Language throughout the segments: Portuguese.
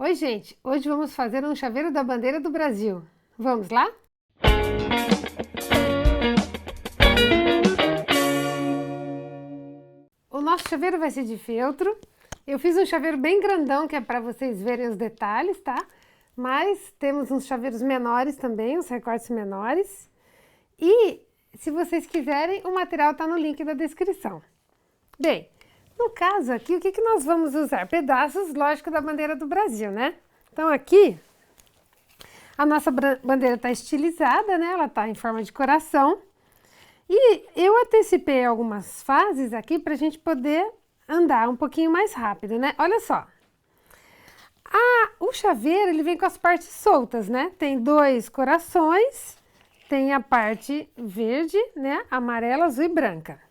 Oi, gente! Hoje vamos fazer um chaveiro da bandeira do Brasil. Vamos lá? O nosso chaveiro vai ser de feltro. Eu fiz um chaveiro bem grandão, que é para vocês verem os detalhes, tá? Mas temos uns chaveiros menores também, uns recortes menores. E, se vocês quiserem, o material está no link da descrição. Bem, no caso aqui, o que nós vamos usar? Pedaços, lógico, da bandeira do Brasil, né? Então aqui, a nossa bandeira está estilizada, né? Ela está em forma de coração. E eu antecipei algumas fases aqui para a gente poder andar um pouquinho mais rápido, né? Olha só. O chaveiro, ele vem com as partes soltas, né? Tem dois corações, tem a parte verde, né? Amarela, azul e branca.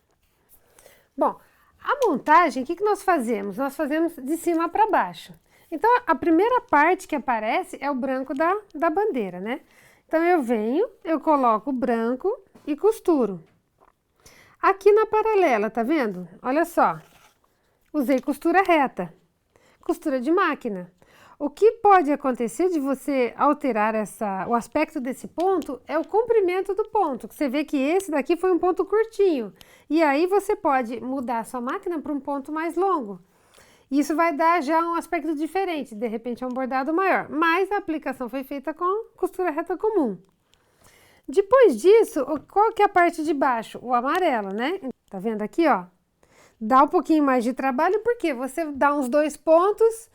Bom, a montagem, o que nós fazemos? Nós fazemos de cima para baixo. Então, a primeira parte que aparece é o branco da bandeira, né? Então, eu venho, eu coloco o branco e costuro. Aqui na paralela, tá vendo? Olha só, usei costura reta, costura de máquina. O que pode acontecer de você alterar o aspecto desse ponto é o comprimento do ponto. Você vê que esse daqui foi um ponto curtinho. E aí você pode mudar a sua máquina para um ponto mais longo. Isso vai dar já um aspecto diferente, de repente é um bordado maior. Mas a aplicação foi feita com costura reta comum. Depois disso, qual que é a parte de baixo? O amarelo, né? Tá vendo aqui, ó? Dá um pouquinho mais de trabalho, porque você dá uns 2 pontos...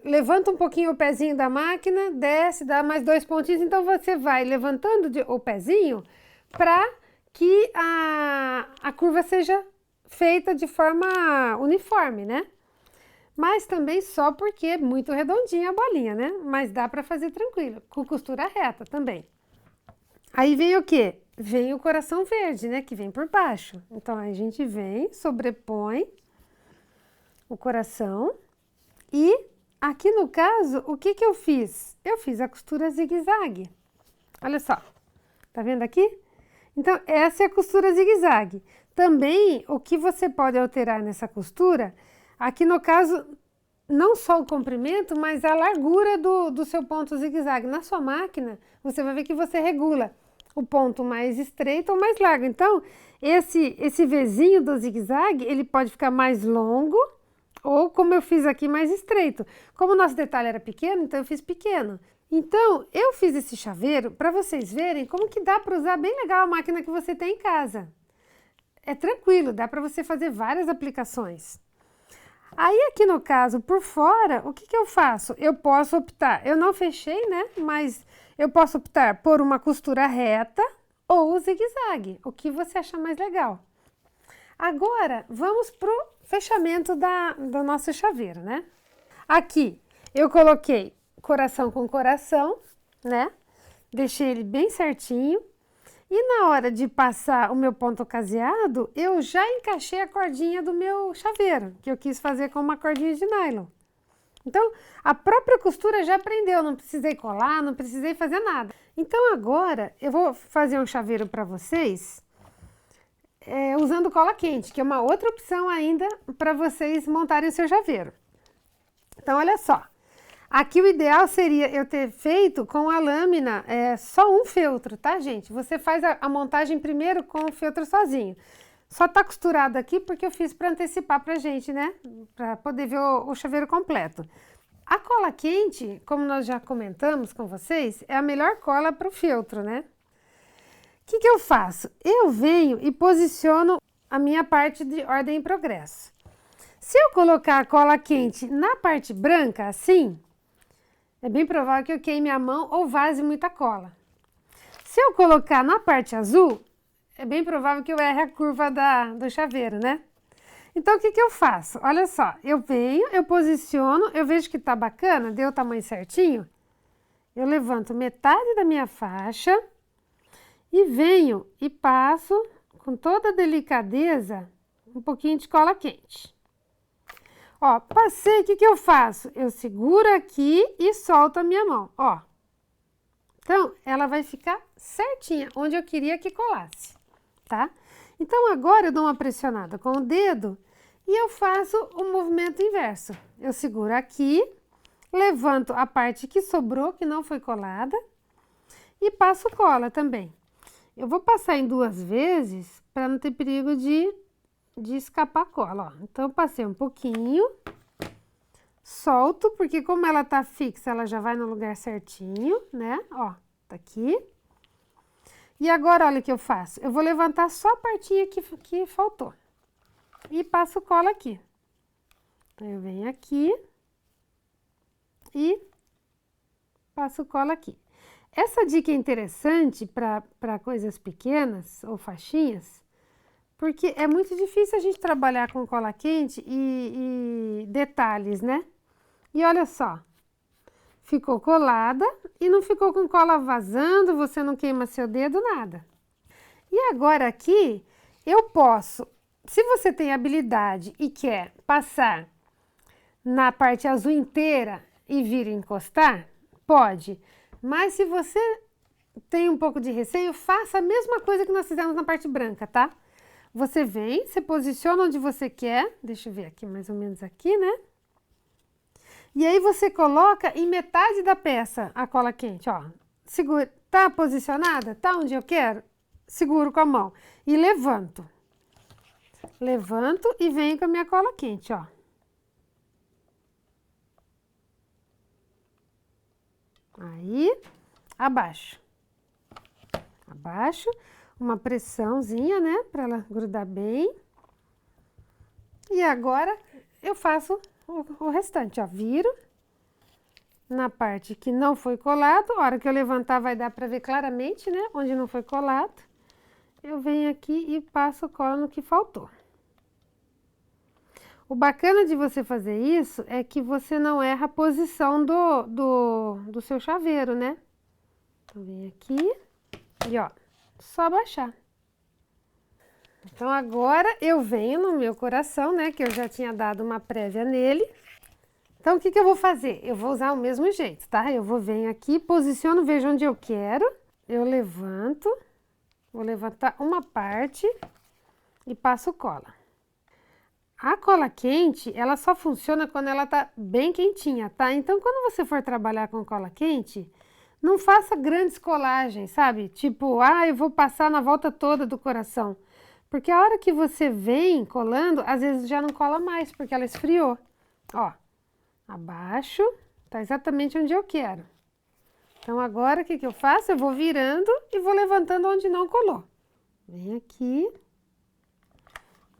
levanta um pouquinho o pezinho da máquina, desce, dá mais 2 pontinhos, então você vai levantando o pezinho para que a curva seja feita de forma uniforme, né? Mas também só porque é muito redondinha a bolinha, né? Mas dá para fazer tranquilo, com costura reta também. Aí vem o quê? Vem o coração verde, né? Que vem por baixo. Então, a gente vem, sobrepõe o coração. E aqui no caso, o que eu fiz? Eu fiz a costura zigue-zague. Olha só, tá vendo aqui? Então, essa é a costura zigue-zague. Também, o que você pode alterar nessa costura, aqui no caso, não só o comprimento, mas a largura do seu ponto zigue-zague. Na sua máquina, você vai ver que você regula o ponto mais estreito ou mais largo. Então, esse Vzinho do zigue-zague, ele pode ficar mais longo, ou como eu fiz aqui, mais estreito. Como o nosso detalhe era pequeno, então eu fiz pequeno. Então, eu fiz esse chaveiro para vocês verem como que dá para usar bem legal a máquina que você tem em casa. É tranquilo, dá para você fazer várias aplicações. Aí aqui no caso, por fora, o que eu faço? Eu posso optar, eu não fechei, né? Mas eu posso optar por uma costura reta ou o zigue-zague, o que você achar mais legal. Agora, vamos pro fechamento do nosso chaveiro, né? Aqui, eu coloquei coração com coração, né? Deixei ele bem certinho. E na hora de passar o meu ponto caseado, eu já encaixei a cordinha do meu chaveiro, que eu quis fazer com uma cordinha de nylon. Então, a própria costura já prendeu, não precisei colar, não precisei fazer nada. Então, agora, eu vou fazer um chaveiro para vocês... usando cola quente, que é uma outra opção ainda para vocês montarem o seu chaveiro. Então, olha só. Aqui o ideal seria eu ter feito com a lâmina só um feltro, tá, gente? Você faz a montagem primeiro com o feltro sozinho. Só tá costurado aqui porque eu fiz para antecipar pra gente, né? Para poder ver o chaveiro completo. A cola quente, como nós já comentamos com vocês, é a melhor cola para o feltro, né? O que eu faço? Eu venho e posiciono a minha parte de ordem e progresso. Se eu colocar a cola quente na parte branca, assim, é bem provável que eu queime a mão ou vaze muita cola. Se eu colocar na parte azul, é bem provável que eu erre a curva do chaveiro, né? Então, o que eu faço? Olha só, eu venho, eu posiciono, eu vejo que tá bacana, deu o tamanho certinho, eu levanto metade da minha faixa, e venho e passo com toda delicadeza um pouquinho de cola quente. Ó, passei, o que eu faço? Eu seguro aqui e solto a minha mão, ó. Então, ela vai ficar certinha, onde eu queria que colasse, tá? Então, agora eu dou uma pressionada com o dedo e eu faço o movimento inverso. Eu seguro aqui levanto a parte que sobrou, que não foi colada, e passo cola também. Eu vou passar em 2 vezes para não ter perigo de escapar a cola, ó. Então, eu passei um pouquinho, solto, porque como ela tá fixa, ela já vai no lugar certinho, né? Ó, tá aqui. E agora, olha o que eu faço. Eu vou levantar só a partinha que faltou. E passo cola aqui. Então, eu venho aqui e passo cola aqui. Essa dica é interessante para coisas pequenas ou faixinhas, porque é muito difícil a gente trabalhar com cola quente e detalhes, né? E olha só, ficou colada e não ficou com cola vazando, você não queima seu dedo, nada. E agora aqui, eu posso, se você tem habilidade e quer passar na parte azul inteira e vir encostar, pode. Mas se você tem um pouco de receio, faça a mesma coisa que nós fizemos na parte branca, tá? Você vem, você posiciona onde você quer, deixa eu ver aqui, mais ou menos aqui, né? E aí você coloca em metade da peça a cola quente, ó. Segura, tá posicionada? Tá onde eu quero? Seguro com a mão e levanto. Levanto e venho com a minha cola quente, ó. Aí, abaixo. Abaixo, uma pressãozinha, né, para ela grudar bem. E agora eu faço o restante, ó, viro na parte que não foi colado. A hora que eu levantar vai dar para ver claramente, né, onde não foi colado. Eu venho aqui e passo cola no que faltou. O bacana de você fazer isso é que você não erra a posição do seu chaveiro, né? Então, vem aqui e, ó, só abaixar. Então, agora eu venho no meu coração, né? Que eu já tinha dado uma prévia nele. Então, o que que eu vou fazer? Eu vou usar o mesmo jeito, tá? Eu venho aqui, posiciono, vejo onde eu quero. Eu levanto, vou levantar uma parte e passo cola. A cola quente, ela só funciona quando ela tá bem quentinha, tá? Então, quando você for trabalhar com cola quente, não faça grandes colagens, sabe? Tipo, eu vou passar na volta toda do coração. Porque a hora que você vem colando, às vezes já não cola mais, porque ela esfriou. Ó, abaixo, tá exatamente onde eu quero. Então, agora, o que que eu faço? Eu vou virando e vou levantando onde não colou. Vem aqui,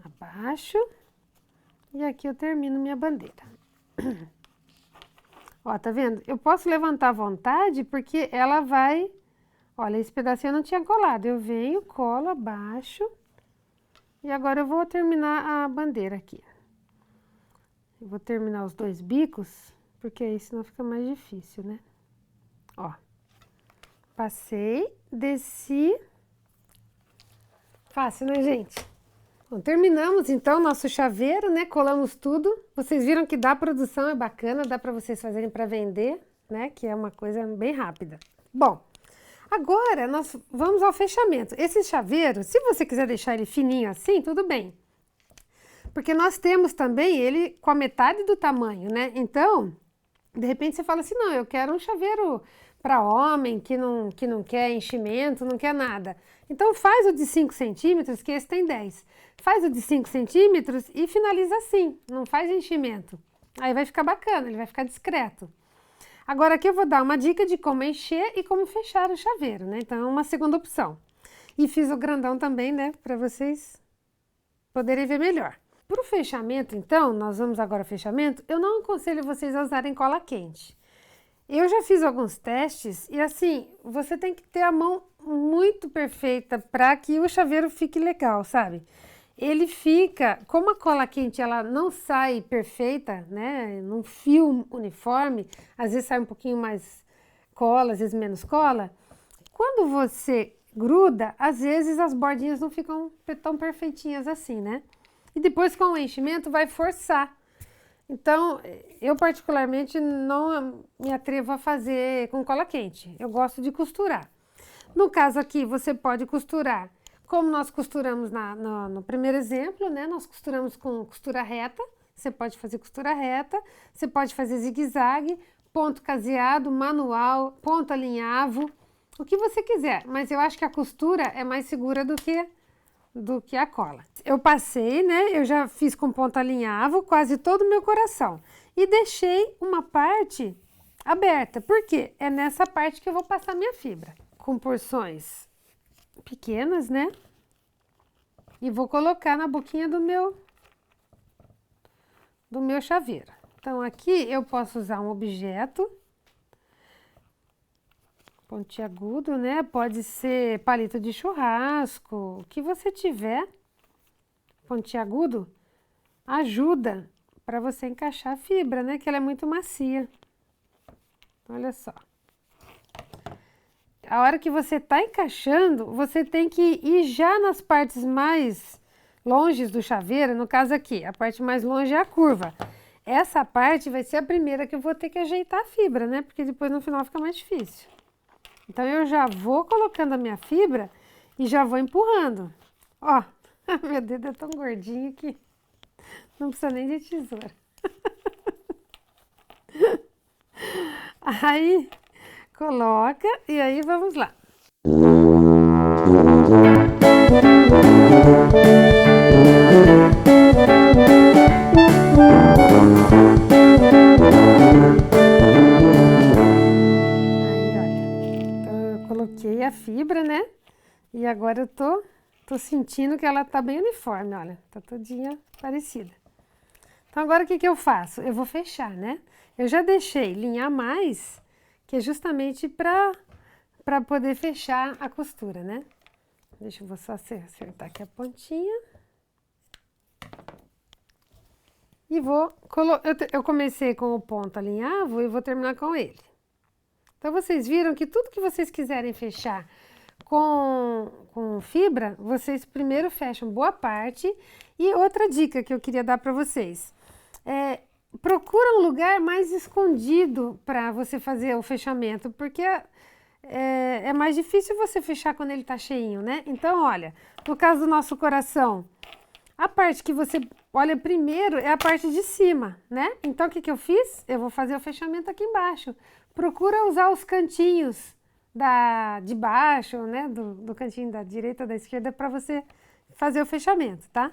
abaixo. E aqui eu termino minha bandeira. Ó, tá vendo? Eu posso levantar à vontade porque ela vai... Olha, esse pedacinho eu não tinha colado. Eu venho, colo abaixo. E agora eu vou terminar a bandeira aqui. Eu vou terminar os 2 bicos, porque aí senão fica mais difícil, né? Ó. Passei, desci. Fácil, né, gente? Bom, terminamos então nosso chaveiro, né? Colamos tudo. Vocês viram que a produção é bacana, dá para vocês fazerem para vender, né? Que é uma coisa bem rápida. Bom, agora nós vamos ao fechamento. Esse chaveiro, se você quiser deixar ele fininho assim, tudo bem. Porque nós temos também ele com a metade do tamanho, né? Então, de repente você fala assim, não, eu quero um chaveiro para homem que não quer enchimento, não quer nada. Então, faz o de 5 centímetros, que esse tem 10. Faz o de 5 centímetros e finaliza assim, não faz enchimento. Aí vai ficar bacana, ele vai ficar discreto. Agora aqui eu vou dar uma dica de como encher e como fechar o chaveiro, né? Então, é uma segunda opção. E fiz o grandão também, né, para vocês poderem ver melhor. Para o fechamento, então, nós vamos agora ao fechamento, eu não aconselho vocês a usarem cola quente. Eu já fiz alguns testes e assim, você tem que ter a mão muito perfeita para que o chaveiro fique legal, sabe? Ele fica, como a cola quente ela não sai perfeita, né, num fio uniforme, às vezes sai um pouquinho mais cola, às vezes menos cola. Quando você gruda, às vezes as bordinhas não ficam tão perfeitinhas assim, né? E depois com o enchimento vai forçar. Então, eu particularmente não me atrevo a fazer com cola quente. Eu gosto de costurar. No caso aqui, você pode costurar, como nós costuramos no primeiro exemplo, né? Nós costuramos com costura reta. Você pode fazer costura reta, você pode fazer zigue-zague, ponto caseado, manual, ponto alinhavo, o que você quiser, mas eu acho que a costura é mais segura do que a cola. Eu passei, né? Eu já fiz com ponto alinhavo quase todo o meu coração e deixei uma parte aberta, porque é nessa parte que eu vou passar minha fibra, com porções pequenas, né? E vou colocar na boquinha do meu chaveiro. Então, aqui eu posso usar um objeto pontiagudo, né? Pode ser palito de churrasco, o que você tiver pontiagudo, ajuda para você encaixar a fibra, né? Que ela é muito macia. Olha só. A hora que você tá encaixando, você tem que ir já nas partes mais longes do chaveiro, no caso aqui, a parte mais longe é a curva. Essa parte vai ser a primeira que eu vou ter que ajeitar a fibra, né? Porque depois no final fica mais difícil. Então, eu já vou colocando a minha fibra e já vou empurrando. Ó, meu dedo é tão gordinho que não precisa nem de tesoura. Aí, coloca e aí vamos lá. Coloquei a fibra, né? E agora eu tô sentindo que ela tá bem uniforme, olha. Tá todinha parecida. Então, agora o que eu faço? Eu vou fechar, né? Eu já deixei linha a mais, que é justamente pra poder fechar a costura, né? Deixa eu só acertar aqui a pontinha. E eu comecei com o ponto alinhavo e vou terminar com ele. Então, vocês viram que tudo que vocês quiserem fechar com fibra, vocês primeiro fecham boa parte. E outra dica que eu queria dar para vocês, procura um lugar mais escondido para você fazer o fechamento, porque é mais difícil você fechar quando ele tá cheinho, né? Então, olha, no caso do nosso coração, a parte que você olha primeiro é a parte de cima, né? Então, o que eu fiz? Eu vou fazer o fechamento aqui embaixo. Procura usar os cantinhos de baixo, né? Do cantinho da direita ou da esquerda para você fazer o fechamento, tá?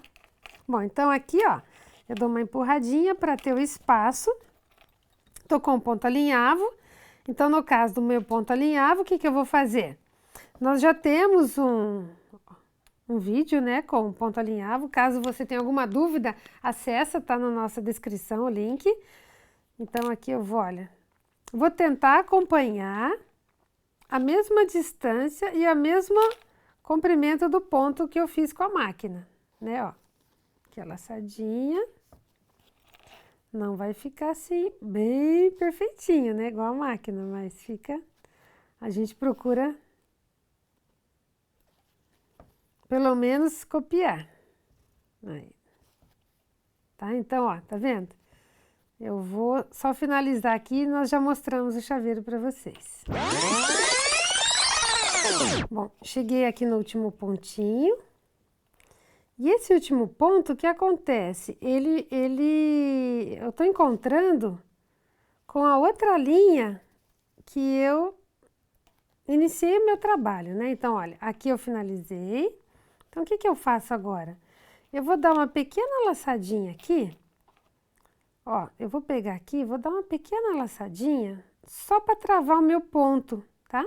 Bom, então aqui, ó, eu dou uma empurradinha para ter o espaço. Tô com o ponto alinhavo. Então, no caso do meu ponto alinhavo, o que eu vou fazer? Nós já temos um vídeo, né, com ponto alinhavo. Caso você tenha alguma dúvida, acessa, tá na nossa descrição o link. Então, aqui eu vou, olha, vou tentar acompanhar a mesma distância e a mesma comprimento do ponto que eu fiz com a máquina, né, ó. Aqui a laçadinha. Não vai ficar assim, bem perfeitinho, né, igual a máquina, mas fica, a gente procura pelo menos copiar. Aí. Tá? Então, ó, tá vendo? Eu vou só finalizar aqui e nós já mostramos o chaveiro para vocês. Bom, cheguei aqui no último pontinho. E esse último ponto, o que acontece? Eu tô encontrando com a outra linha que eu iniciei o meu trabalho, né? Então, olha, aqui eu finalizei. Então, o que eu faço agora? Eu vou dar uma pequena laçadinha aqui. Ó, eu vou pegar aqui, vou dar uma pequena laçadinha só para travar o meu ponto, tá?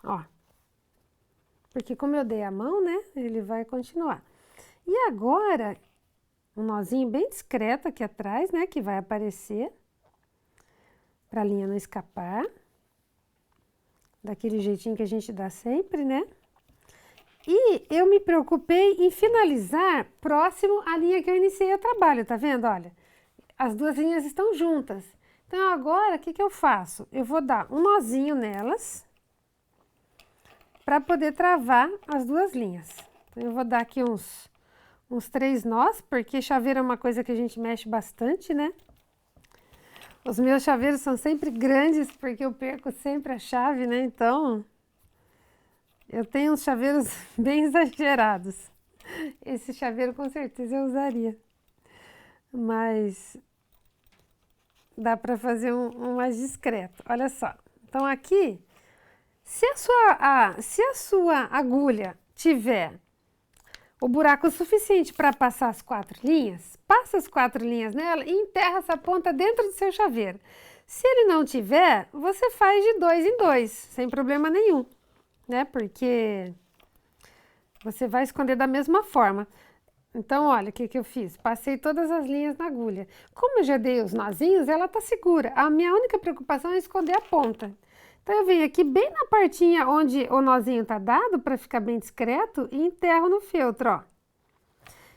Ó. Porque como eu dei a mão, né, ele vai continuar. E agora, um nozinho bem discreto aqui atrás, né, que vai aparecer, para a linha não escapar. Daquele jeitinho que a gente dá sempre, né? E eu me preocupei em finalizar próximo à linha que eu iniciei o trabalho, tá vendo? Olha, as duas linhas estão juntas. Então, agora, o que eu faço? Eu vou dar um nozinho nelas, para poder travar as duas linhas. Então, eu vou dar aqui uns 3 nós, porque chaveiro é uma coisa que a gente mexe bastante, né? Os meus chaveiros são sempre grandes, porque eu perco sempre a chave, né? Então, eu tenho uns chaveiros bem exagerados. Esse chaveiro com certeza eu usaria. Mas dá para fazer um mais discreto. Olha só. Então aqui, se a sua agulha tiver o buraco suficiente para passar as 4 linhas, passa as 4 linhas nela e enterra essa ponta dentro do seu chaveiro. Se ele não tiver, você faz de 2 em 2, sem problema nenhum, né? Porque você vai esconder da mesma forma. Então, olha o que eu fiz. Passei todas as linhas na agulha. Como eu já dei os nozinhos, ela tá segura. A minha única preocupação é esconder a ponta. Então, eu venho aqui bem na partinha onde o nozinho tá dado, para ficar bem discreto, e enterro no feltro, ó.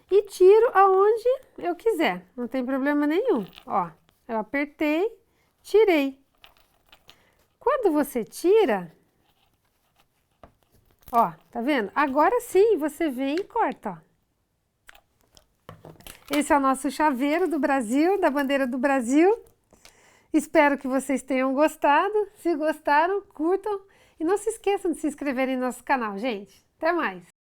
E tiro aonde eu quiser, não tem problema nenhum. Ó, eu apertei, tirei. Quando você tira, ó, tá vendo? Agora sim, você vem e corta, ó. Esse é o nosso chaveiro do Brasil, da bandeira do Brasil. Espero que vocês tenham gostado. Se gostaram, curtam. E não se esqueçam de se inscreverem no nosso canal, gente. Até mais!